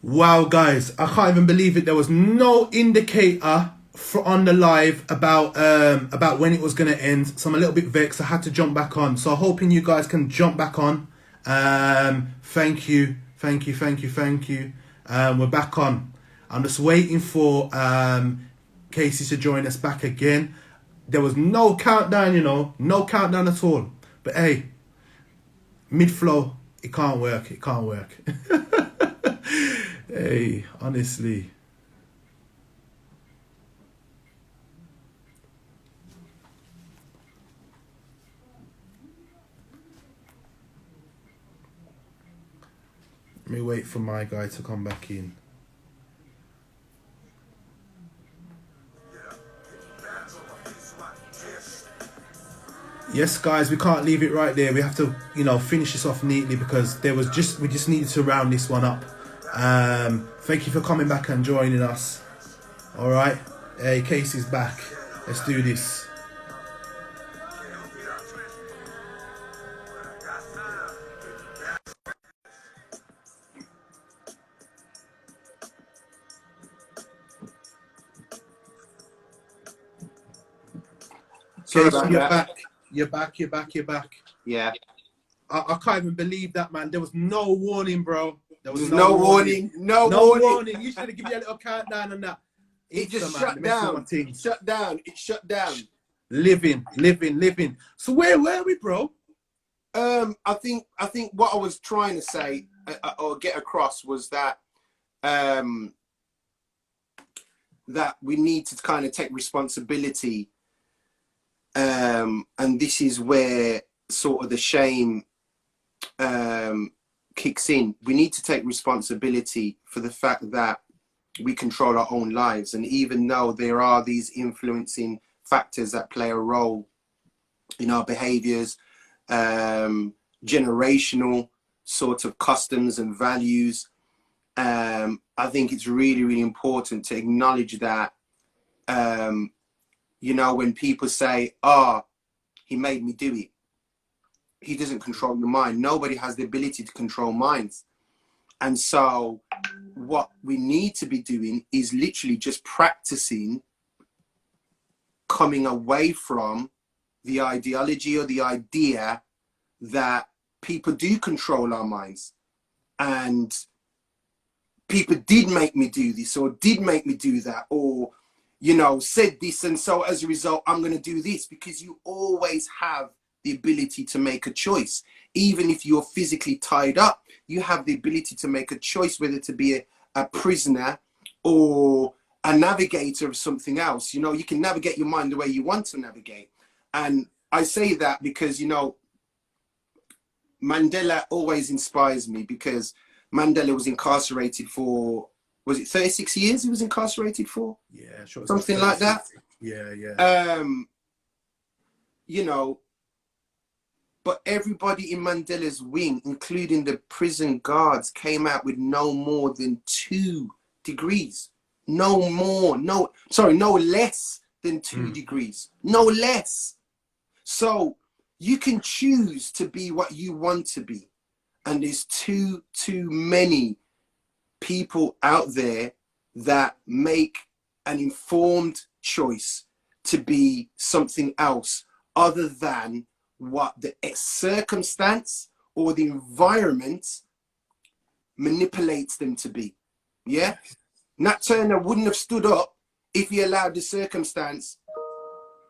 Wow, guys, I can't even believe it. There was no indicator on the live about when it was gonna end. So I'm a little bit vexed. I had to jump back on. So hoping you guys can jump back on. Thank you, thank you, thank you, thank you. We're back on. I'm just waiting for Casey to join us back again. There was no countdown, no countdown at all. But hey, mid flow, it can't work. It can't work. Hey, honestly. Let me wait for my guy to come back in. Yes, guys, we can't leave it right there. We have to, finish this off neatly because we just needed to round this one up. Thank you for coming back and joining us. All right. Hey, Casey's back. Let's do this. Casey, you're back. You're back. You're back. You're back. Yeah. I can't even believe that, man. There was no warning, bro. There was no warning. No warning. You should have given me a little countdown on that. It just shut down. Shut down. It shut down. Living. So where were we, bro? I think what I was trying to say or get across was that that we need to kind of take responsibility, and this is where sort of the shame kicks in. We need to take responsibility for the fact that we control our own lives, and even though there are these influencing factors that play a role in our behaviors, generational sort of customs and values, I think it's really important to acknowledge that, when people say, he made me do it, he doesn't control your mind. Nobody has the ability to control minds. And so what we need to be doing is literally just practicing coming away from the ideology or the idea that people do control our minds, and people did make me do this or did make me do that, or said this, and so as a result I'm going to do this, because you always have the ability to make a choice. Even if you're physically tied up, you have the ability to make a choice whether to be a prisoner or a navigator of something else. You can navigate your mind the way you want to navigate. And I say that because, Mandela always inspires me, because Mandela was incarcerated for, was it 36 years he was incarcerated for? Yeah, sure. Something like that. Yeah. But everybody in Mandela's wing, including the prison guards, came out with no more than 2 degrees. No less than 2 degrees. No less. So you can choose to be what you want to be. And there's too many people out there that make an informed choice to be something else other than what the circumstance or the environment manipulates them to be. Yeah? Nat Turner wouldn't have stood up if he allowed the circumstance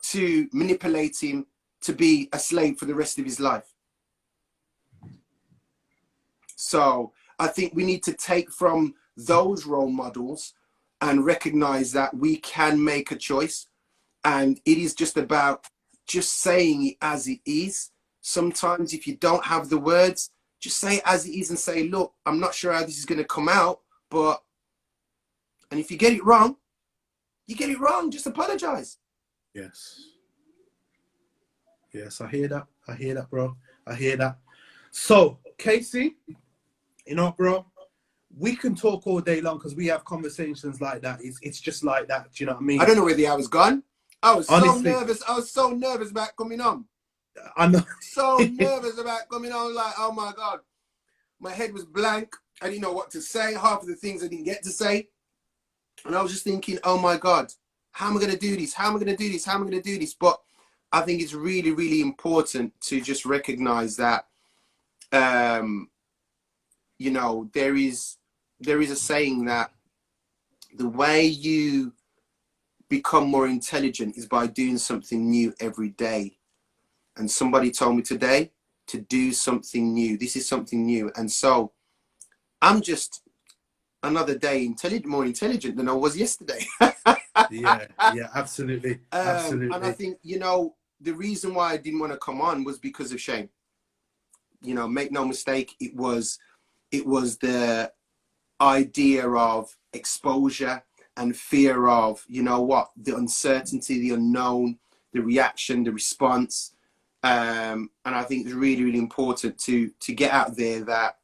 to manipulate him to be a slave for the rest of his life. So I think we need to take from those role models and recognize that we can make a choice, and it is just about just saying it as it is. Sometimes if you don't have the words, just say it as it is and say, look, I'm not sure how this is going to come out, and if you get it wrong, you get it wrong. Just apologize. Yes, I hear that, bro. I hear that. So, Casey, bro, we can talk all day long because we have conversations like that. It's just like that. Do you know what I mean? I don't know where the hour's gone. I was Honestly, so nervous. I was so nervous about coming on. I know. So nervous about coming on. Like, oh my God. My head was blank. I didn't know what to say. Half of the things I didn't get to say. And I was just thinking, oh my God, how am I going to do this? How am I going to do this? How am I going to do this? But I think it's really, really important to just recognize that, you know, there is a saying that the way you become more intelligent is by doing something new every day. And somebody told me today to do something new. This is something new. And so I'm just another day more intelligent than I was yesterday. Yeah, absolutely. Absolutely. And I think, you know, the reason why I didn't want to come on was because of shame. You know, make no mistake, it was the idea of exposure and fear of, you know what, the uncertainty, the unknown, the reaction, the response. And I think it's really, really important to get out there that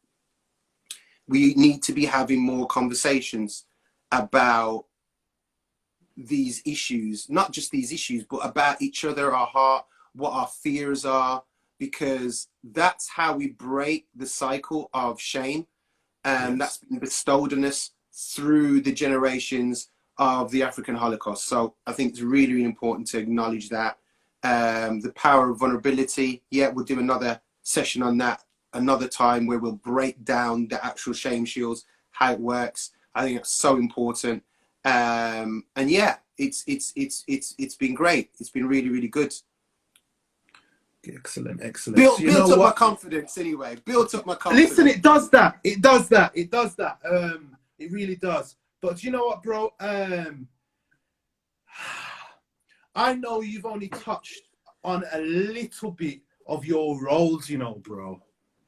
we need to be having more conversations about these issues, not just these issues, but about each other, our heart, what our fears are, because that's how we break the cycle of shame that's been bestowed on us through the generations of the African Holocaust. So I think it's really, really important to acknowledge that. The power of vulnerability. Yeah, we'll do another session on that another time where we'll break down the actual shame shields, how it works. I think it's so important. And yeah, it's been great. It's been really, really good. Excellent. Built up my confidence anyway. Built up my confidence. Listen, it does that. It really does. But you know what, bro? I know you've only touched on a little bit of your roles, you know, bro.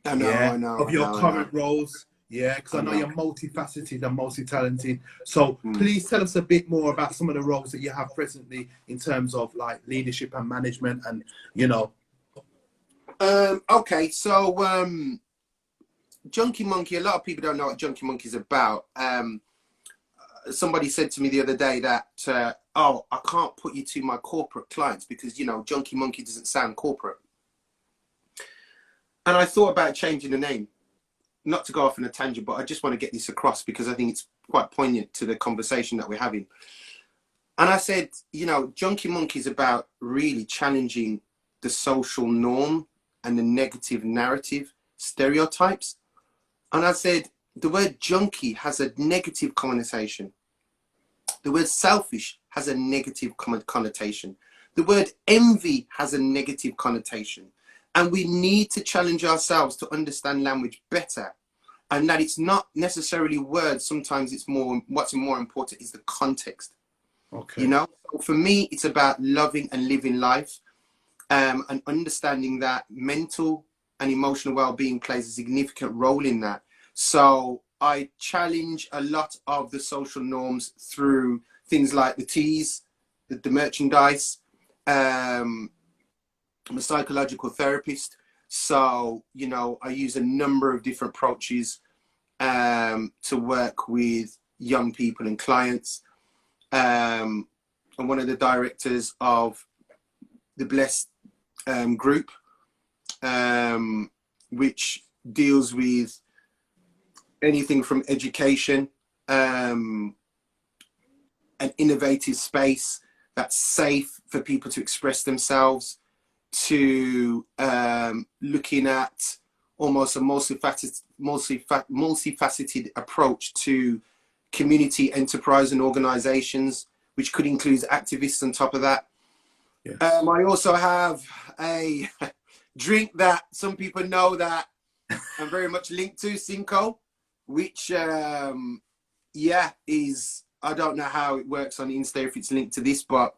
I know. Of your current roles. Yeah, because I know you're multifaceted and multi-talented. So please tell us a bit more about some of the roles that you have presently in terms of like leadership and management and, you know. Okay, so Junkie Monkey, a lot of people don't know what Junkie Monkey is about. Somebody said to me the other day that, oh, I can't put you to my corporate clients because, you know, Junkie Monkey doesn't sound corporate. And I thought about changing the name. Not to go off on a tangent, but I just want to get this across because I think it's quite poignant to the conversation that we're having. And I said, you know, Junkie Monkey is about really challenging the social norm and the negative narrative stereotypes. And I said, the word junkie has a negative connotation. The word selfish has a negative connotation. The word envy has a negative connotation. And we need to challenge ourselves to understand language better. And that it's not necessarily words. Sometimes it's more, what's more important is the context. Okay. You know, so for me, it's about loving and living life and understanding that mental and emotional well-being plays a significant role in that. So I challenge a lot of the social norms through things like the teas, the merchandise. I'm a psychological therapist, so, you know, I use a number of different approaches to work with young people and clients. I'm one of the directors of the Blessed group, which deals with anything from education, an innovative space that's safe for people to express themselves, to looking at almost a multifaceted approach to community enterprise and organizations, which could include activists on top of that. Yes. I also have a drink that some people know that I'm very much linked to, Cinco, which, yeah, is, I don't know how it works on Insta if it's linked to this, but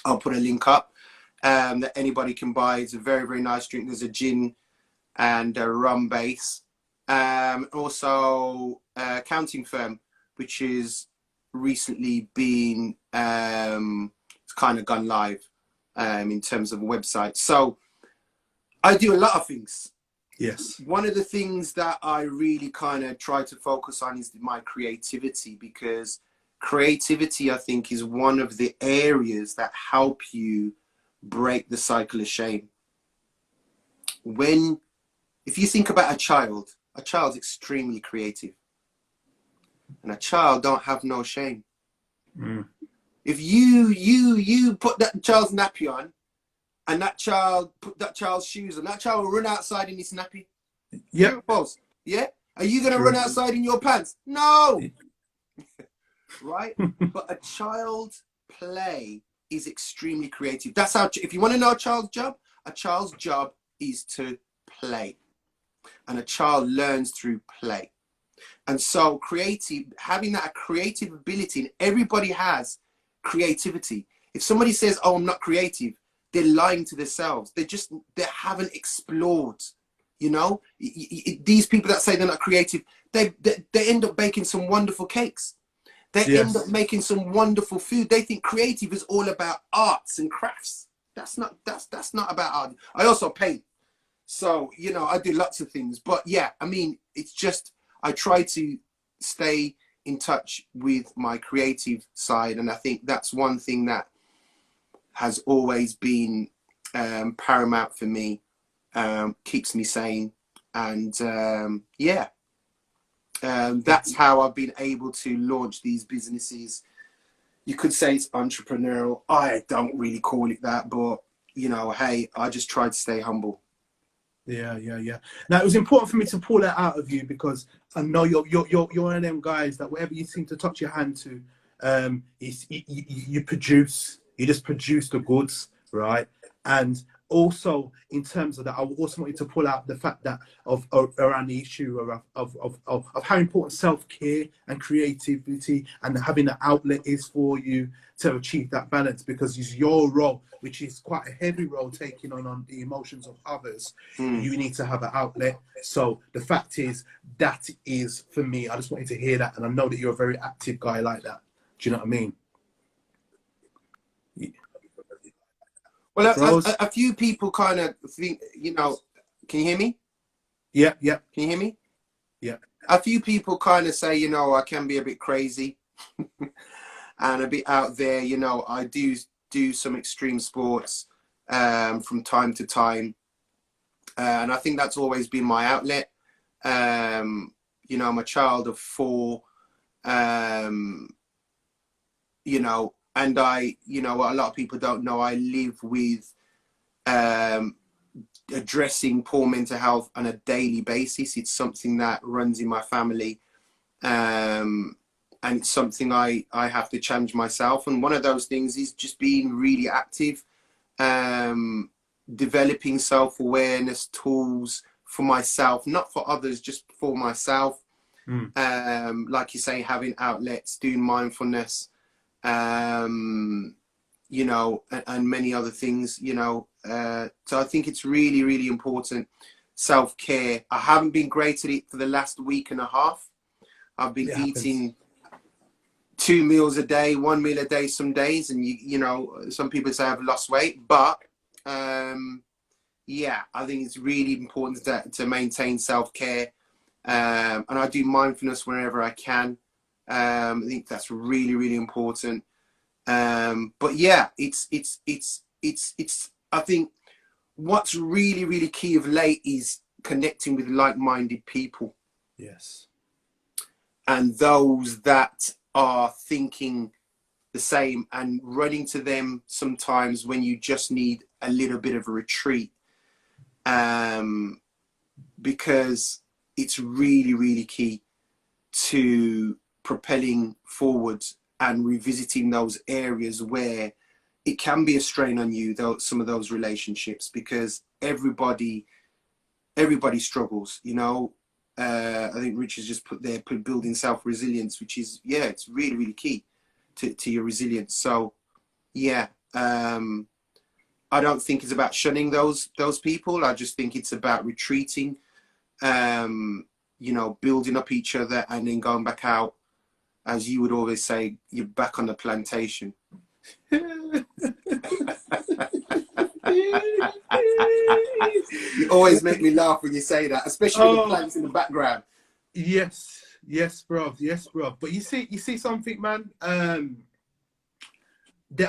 I'll put a link up. That anybody can buy. It's a very, very nice drink. There's a gin and a rum base. Also a accounting firm, which is recently been, it's kind of gone live in terms of a website. So I do a lot of things. Yes. One of the things that I really kind of try to focus on is my creativity, because creativity, I think, is one of the areas that help you break the cycle of shame. If you think about a child, A child's extremely creative. And a child don't have no shame. Mm. If you put that child's nappy on, and that child put that child's shoes on, that child will run outside in his nappy. Yeah. True or false? Yeah? Are you going to True. run outside in your pants? No! Right? But a child's play is extremely creative. That's how, if you want to know a child's job is to play. And a child learns through play. And so having that creative ability, and everybody has creativity. If somebody says, oh, I'm not creative, they're lying to themselves. They haven't explored, you know? These people that say they're not creative, they end up baking some wonderful cakes. They end up making some wonderful food. They think creative is all about arts and crafts. That's not about art. I also paint. So, you know, I do lots of things. But yeah, I mean, it's just, I try to stay in touch with my creative side. And I think that's one thing that has always been paramount for me, keeps me sane. And yeah, that's how I've been able to launch these businesses. You could say it's entrepreneurial. I don't really call it that, but you know, hey, I just try to stay humble. Yeah. Now it was important for me to pull that out of you because I know you're one of them guys that whatever you seem to touch your hand to, you produce. You just produce the goods, right? And also in terms of that, I also wanted to pull out the fact that around the issue of how important self-care and creativity and having an outlet is for you to achieve that balance, because it's your role, which is quite a heavy role, taking on the emotions of others. You need to have an outlet. So the fact is, that is for me, I just wanted to hear that, and I know that you're a very active guy like that. Do you know what I mean? Well, a few people kind of think, you know, can you hear me? Yeah. Can you hear me? Yeah. A few people kind of say, you know, I can be a bit crazy and a bit out there. You know, I do some extreme sports from time to time. And I think that's always been my outlet. You know, I'm a child of 4, you know, and you know, what a lot of people don't know, I live with addressing poor mental health on a daily basis. It's something that runs in my family, and it's something I have to challenge myself. And one of those things is just being really active, developing self-awareness tools for myself, not for others, just for myself. Like you say, having outlets, doing mindfulness, you know, and many other things, you know. So I think it's really, really important. Self-care. I haven't been great at it for the last week and a half. I've been eating 2 meals a day, 1 meal a day some days. And, you know, some people say I've lost weight. But, yeah, I think it's really important to maintain self-care. And I do mindfulness wherever I can. I think that's really, really important. But yeah, it's I think what's really, really key of late is connecting with like-minded people. Yes. And those that are thinking the same, and running to them sometimes when you just need a little bit of a retreat. Because it's really, really key to propelling forwards and revisiting those areas where it can be a strain on you, though, some of those relationships, because everybody struggles, you know. I think Richard's just put building self-resilience, which is, yeah, it's really, really key to your resilience. So yeah, I don't think it's about shunning those people. I just think it's about retreating, you know, building up each other, and then going back out. As you would always say, you're back on the plantation. You always make me laugh when you say that, especially with the plants in the background. Yes, bro. But you see something, man. That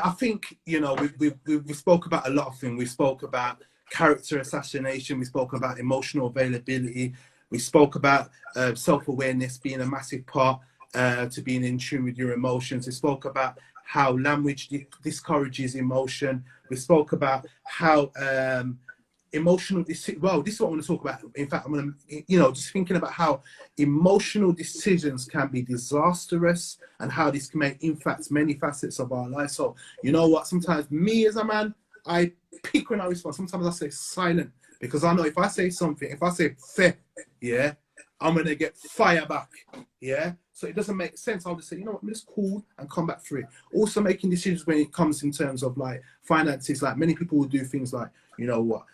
I think, you know, we spoke about a lot of things. We spoke about character assassination. We spoke about emotional availability. We spoke about self-awareness being a massive part to being in tune with your emotions. We spoke about how language discourages emotion. We spoke about how emotional well, this is what I want to talk about. In fact, I'm going to, just thinking about how emotional decisions can be disastrous and how this can make impact many facets of our life. So you know what, sometimes me as a man, I pick when I respond. Sometimes I say silent, because I know if I say something, if I say fair, yeah, I'm going to get fire back. Yeah. So it doesn't make sense. I'll just say, you know what, I'm just cool and come back through it. Also making decisions when it comes in terms of like finances, like many people will do things like, you know what,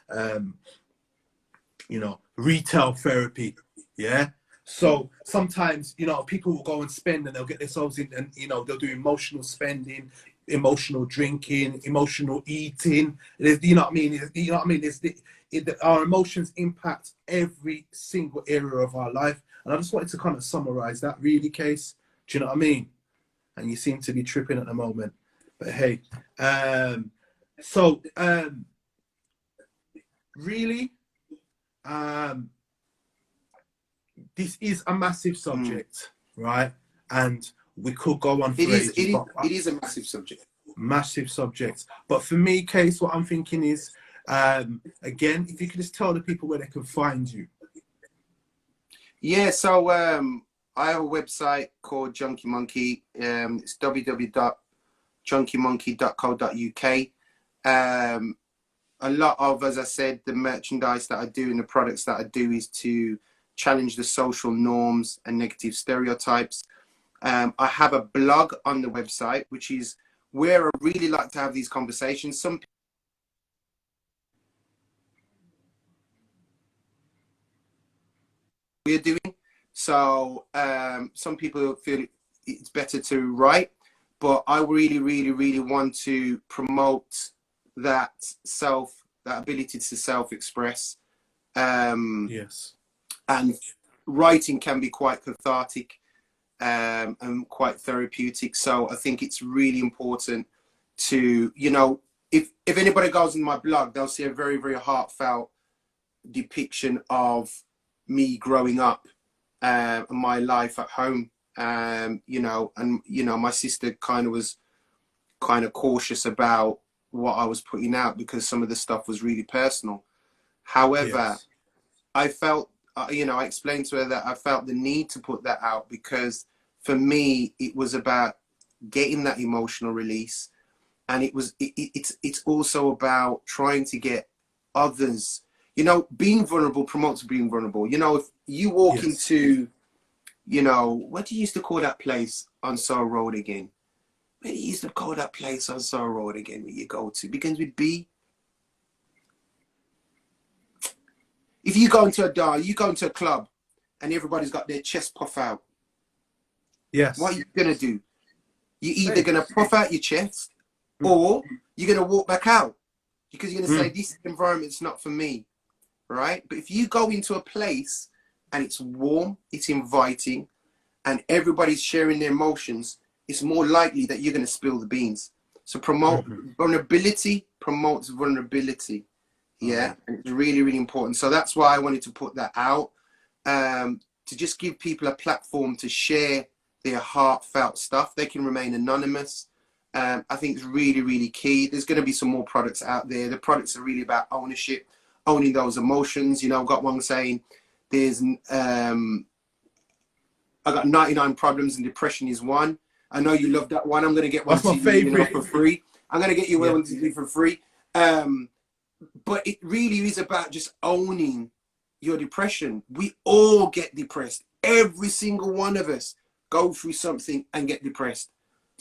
retail therapy. Yeah. So sometimes, people will go and spend and they'll get themselves in and, they'll do emotional spending, emotional drinking, emotional eating. You know what I mean? Our emotions impact every single area of our life. And I just wanted to kind of summarize that really, Case. Do you know what I mean? And you seem to be tripping at the moment. But hey, really, this is a massive subject, right? And we could go on for ages. It is a massive subject. Massive subject. But for me, Case, what I'm thinking is, again, if you could just tell the people where they can find you. Yeah, so I have a website called Junkie Monkey. It's www.junkiemonkey.co.uk. A lot of, as I said, the merchandise that I do and the products that I do is to challenge the social norms and negative stereotypes. I have a blog on the website, which is where I really like to have these conversations. Some we're doing. So some people feel it's better to write, but I really, really, really want to promote that ability to self-express. Yes. And writing can be quite cathartic and quite therapeutic. So I think it's really important to, if anybody goes in my blog, they'll see a very, very heartfelt depiction of me growing up, my life at home, my sister was kind of cautious about what I was putting out because some of the stuff was really personal. However, yes. I felt, I explained to her that I felt the need to put that out because for me, it was about getting that emotional release. And it's also about trying to get others, being vulnerable promotes being vulnerable. If you walk yes. into, what do you used to call that place on Sorrow Road again? What do you used to call that place on Sorrow Road again that you go to? Begins with B. If you go into a bar, you go into a club and everybody's got their chest puff out. Yes. What are you going to do? You're either going to puff out your chest or you're going to walk back out because you're going to say, this environment's not for me, right? But if you go into a place and it's warm, it's inviting, and everybody's sharing their emotions, it's more likely that you're going to spill the beans. So vulnerability promotes vulnerability. Yeah, and it's really, really important. So that's why I wanted to put that out, to just give people a platform to share their heartfelt stuff. They can remain anonymous. I think it's really, really key. There's going to be some more products out there. The products are really about ownership, owning those emotions. I've got one saying, there's, I got 99 problems and depression is one. I know you love that one. I'm going to get one to you for free. I'm going to get you one to you for free. But it really is about just owning your depression. We all get depressed. Every single one of us go through something and get depressed,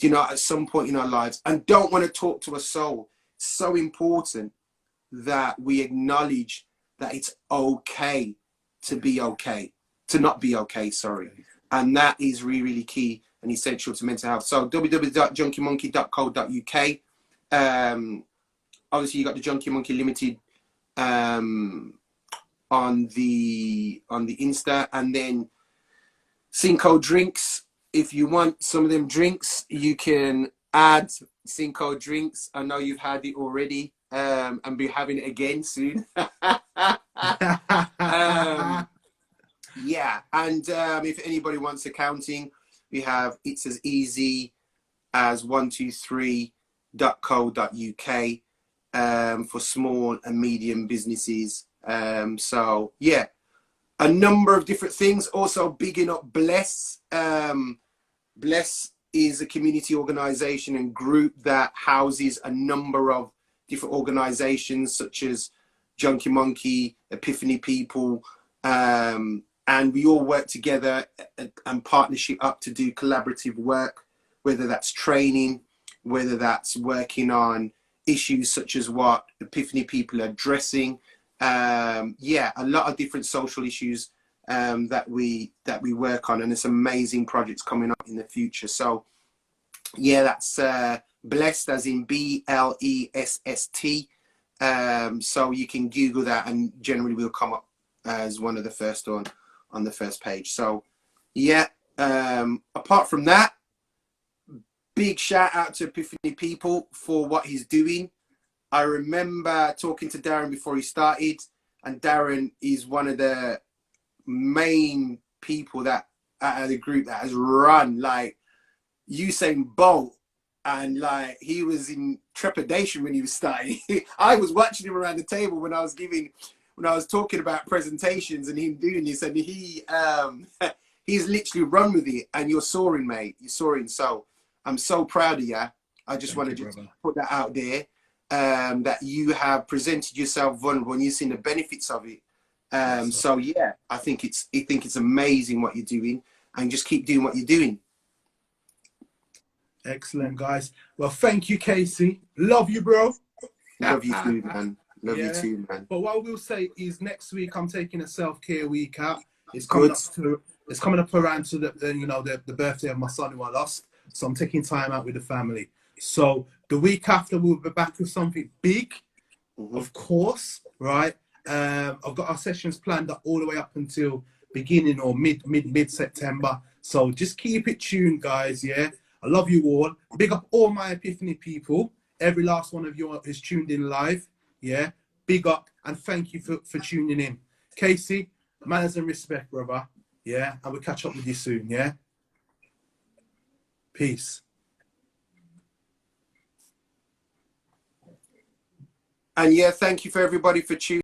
at some point in our lives, and don't want to talk to a soul. It's so important that we acknowledge that it's okay to be okay, to not be okay, sorry. And that is really, really key and essential to mental health. So www.junkiemonkey.co.uk. Obviously, you got the Junkie Monkey Limited on the Insta, and then Cinco Drinks. If you want some of them drinks, you can add Cinco Drinks. I know you've had it already, and be having it again soon. Yeah, and if anybody wants accounting, we have It's As Easy As 123.co.uk for small and medium businesses. So yeah, a number of different things. Also bigging up Bless. Bless is a community organization and group that houses a number of different organizations such as Junkie Monkey, Epiphany People, and we all work together and partnership up to do collaborative work, whether that's training, whether that's working on issues such as what Epiphany People are addressing. Yeah, a lot of different social issues that we work on, and there's amazing projects coming up in the future. So yeah, that's Blessed, as in BLESST. So you can Google that, and generally will come up as one of the first on the first page. So yeah, apart from that, big shout out to Epiphany People for what he's doing. I remember talking to Darren before he started, and Darren is one of the main people that out of the group that has run like Usain Bolt, and like he was in trepidation when he was starting. I was watching him around the table when I was talking about presentations and him doing this, and he's literally run with it. And you're soaring, mate. You're soaring. So I'm so proud of you. I just want to put that out there, that you have presented yourself vulnerable and you've seen the benefits of it. So yeah, I think it's amazing what you're doing, and just keep doing what you're doing. Excellent, guys. Well, thank you, Casey. Love you, bro. Love you too, man. Love you too, man. But what we'll say is next week I'm taking a self-care week out. It's coming up around to the birthday of my son who I lost. So I'm taking time out with the family. So the week after we'll be back with something big, of course, right? I've got our sessions planned up all the way up until beginning or mid September. So just keep it tuned, guys. Yeah, I love you all. Big up all my Epiphany people. Every last one of you is tuned in live. Yeah, big up and thank you for tuning in. Casey, manners and respect, brother. Yeah, and we'll catch up with you soon. Yeah, peace. And yeah, thank you for everybody for tuning